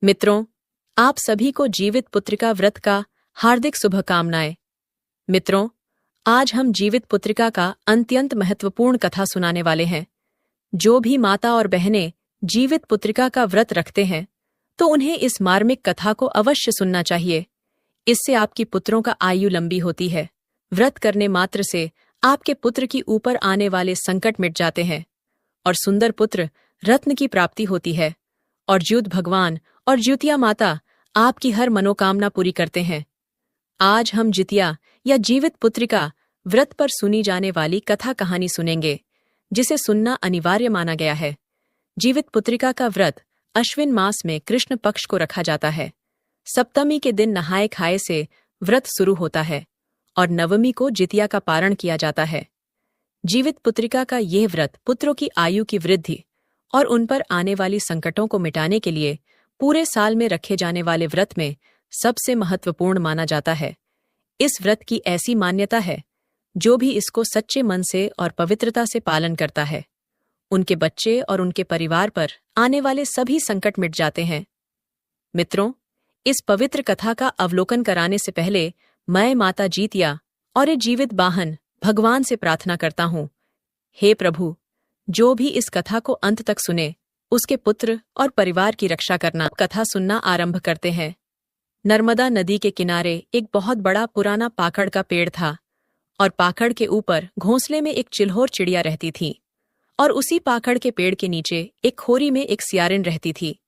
मित्रों, आप सभी को जीवित पुत्रिका व्रत का हार्दिक शुभकामनाएं। मित्रों, आज हम जीवित पुत्रिका का अत्यंत महत्वपूर्ण कथा सुनाने वाले हैं। जो भी माता और बहनें जीवित पुत्रिका का व्रत रखते हैं, तो उन्हें इस मार्मिक कथा को अवश्य सुनना चाहिए। इससे आपकी पुत्रों का आयु लंबी होती है। व्रत करने मात्र से आपके पुत्र की ऊपर आने वाले संकट मिट जाते हैं और सुंदर पुत्र रत्न की प्राप्ति होती है। और ज्योत भगवान और ज्योतिया माता आपकी हर मनोकामना पूरी करते हैं। आज हम जितिया या जीवित पुत्रिका व्रत पर सुनी जाने वाली कथा कहानी सुनेंगे, जिसे सुनना अनिवार्य माना गया है। जीवित पुत्रिका का व्रत अश्विन मास में कृष्ण पक्ष को रखा जाता है। सप्तमी के दिन नहाए खाए से व्रत शुरू होता है और नवमी को जितिया का पारण किया जाता है। जीवित पुत्रिका का यह व्रत पुत्रों की आयु की वृद्धि और उन पर आने वाली संकटों को मिटाने के लिए पूरे साल में रखे जाने वाले व्रत में सबसे महत्वपूर्ण माना जाता है। इस व्रत की ऐसी मान्यता है, जो भी इसको सच्चे मन से और पवित्रता से पालन करता है, उनके बच्चे और उनके परिवार पर आने वाले सभी संकट मिट जाते हैं। मित्रों, इस पवित्र कथा का अवलोकन कराने से पहले मैं माता जितिया और एक जीवित वाहन भगवान से प्रार्थना करता हूँ, हे प्रभु, जो भी इस कथा को अंत तक सुने, उसके पुत्र और परिवार की रक्षा करना। कथा सुनना आरंभ करते हैं। नर्मदा नदी के किनारे एक बहुत बड़ा पुराना पाखड़ का पेड़ था और पाखड़ के ऊपर घोंसले में एक चिल्होर चिड़िया रहती थी और उसी पाखड़ के पेड़ के नीचे एक खोरी में एक सियारिन रहती थी।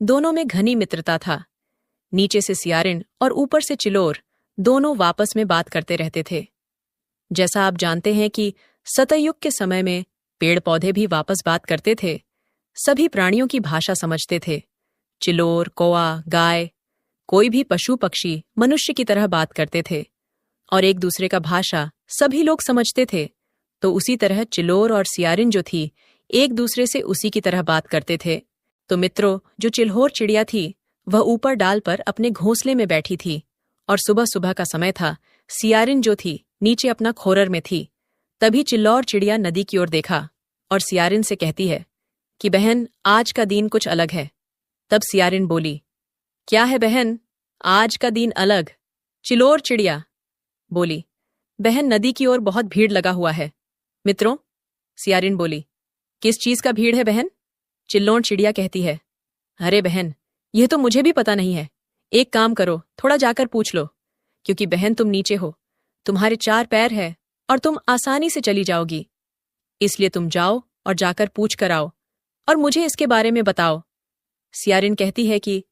दोनों में घनी मित्रता था। नीचे से सियारिन और ऊपर से चिलोर दोनों आपस में बात करते रहते थे। जैसा आप जानते हैं कि सतयुग के समय में पेड़ पौधे भी वापस बात करते थे। सभी प्राणियों की भाषा समझते थे। चिलोर, कौआ, गाय, कोई भी पशु पक्षी मनुष्य की तरह बात करते थे और एक दूसरे का भाषा सभी लोग समझते थे। तो उसी तरह चिलोर और सियारिन जो थी, एक दूसरे से उसी की तरह बात करते थे। तो मित्रों, जो चिल्होर चिड़िया थी, वह ऊपर डाल पर अपने घोंसले में बैठी थी और सुबह सुबह का समय था। सियारिन जो थी, नीचे अपना खोरर में थी। तभी चिल्लौर चिड़िया नदी की ओर देखा और सियारिन से कहती है कि बहन, आज का दिन कुछ अलग है। तब सियारिन बोली, क्या है बहन, आज का दिन अलग? चिल्लोर चिड़िया बोली, बहन, नदी की ओर बहुत भीड़ लगा हुआ है। मित्रों, सियारिन बोली, किस चीज का भीड़ है बहन? चिल्लोर चिड़िया कहती है, अरे बहन, यह तो मुझे भी पता नहीं है। एक काम करो, थोड़ा जाकर पूछ लो, क्योंकि बहन तुम नीचे हो, तुम्हारे 4 पैर है और तुम आसानी से चली जाओगी। इसलिए तुम जाओ और जाकर पूछ कर आओ और मुझे इसके बारे में बताओ। सियारिन कहती है कि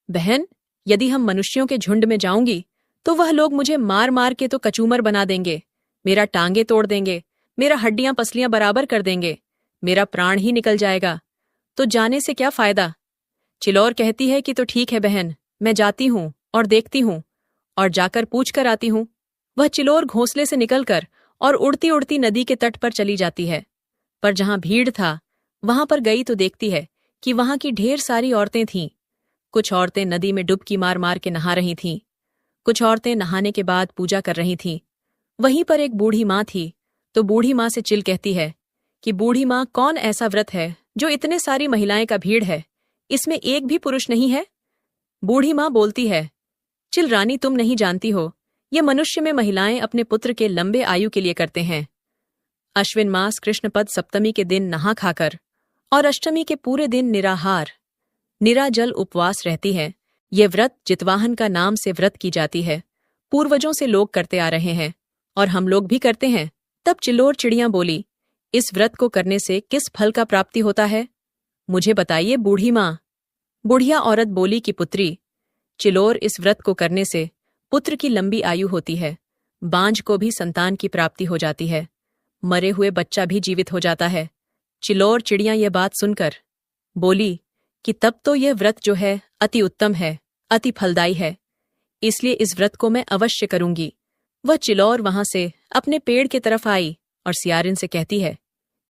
बहन, यदि हम मनुष्यों के झुंड में जाऊंगी तो वह लोग मुझे मार मार के तो कचूमर बना देंगे, मेरा टांगे तोड़ देंगे, मेरा हड्डियां पसलियां बराबर कर देंगे, मेरा प्राण ही निकल जाएगा। तो जाने से क्या फायदा? चिल्लोर कहती है कि तो ठीक है बहन, मैं जाती हूँ और देखती हूँ और जाकर पूछ कर आती हूँ। वह चिल्लोर घोंसले से निकलकर और उड़ती उड़ती नदी के तट पर चली जाती है। पर जहां भीड़ था, वहां पर गई तो देखती है कि वहां की ढेर सारी औरतें थीं। कुछ औरतें नदी में डुबकी मार मार के नहा रही थीं। कुछ औरतें नहाने के बाद पूजा कर रही थीं। वहीं पर एक बूढ़ी माँ थी। तो बूढ़ी माँ से चिल कहती है कि बूढ़ी माँ, कौन ऐसा व्रत है जो इतने सारी महिलाएं का भीड़ है, इसमें एक भी पुरुष नहीं है? बूढ़ी माँ बोलती है, चिल रानी, तुम नहीं जानती हो, ये मनुष्य में महिलाएं अपने पुत्र के लंबे आयु के लिए करते हैं। अश्विन मास कृष्ण पद सप्तमी के दिन नहा खाकर और अष्टमी के पूरे दिन निराहार निराजल उपवास रहती है। ये व्रत जितवाहन का नाम से व्रत की जाती है। पूर्वजों से लोग करते आ रहे हैं और हम लोग भी करते हैं। तब चिल्लोर चिड़िया बोली, इस व्रत को करने से किस फल का प्राप्ति होता है? मुझे बताइए बूढ़ी माँ। बुढ़िया औरत बोली कि पुत्री, चिल्लोर, इस व्रत को करने से पुत्र की लंबी आयु होती है, बांझ को भी संतान की प्राप्ति हो जाती है, मरे हुए बच्चा भी जीवित हो जाता है। चिल्लोर चिड़िया यह बात सुनकर बोली कि तब तो यह व्रत जो है अति उत्तम है, अति फलदायी है, इसलिए इस व्रत को मैं अवश्य करूंगी। वह चिल्लोर वहां से अपने पेड़ की तरफ आई और सियारिन से कहती है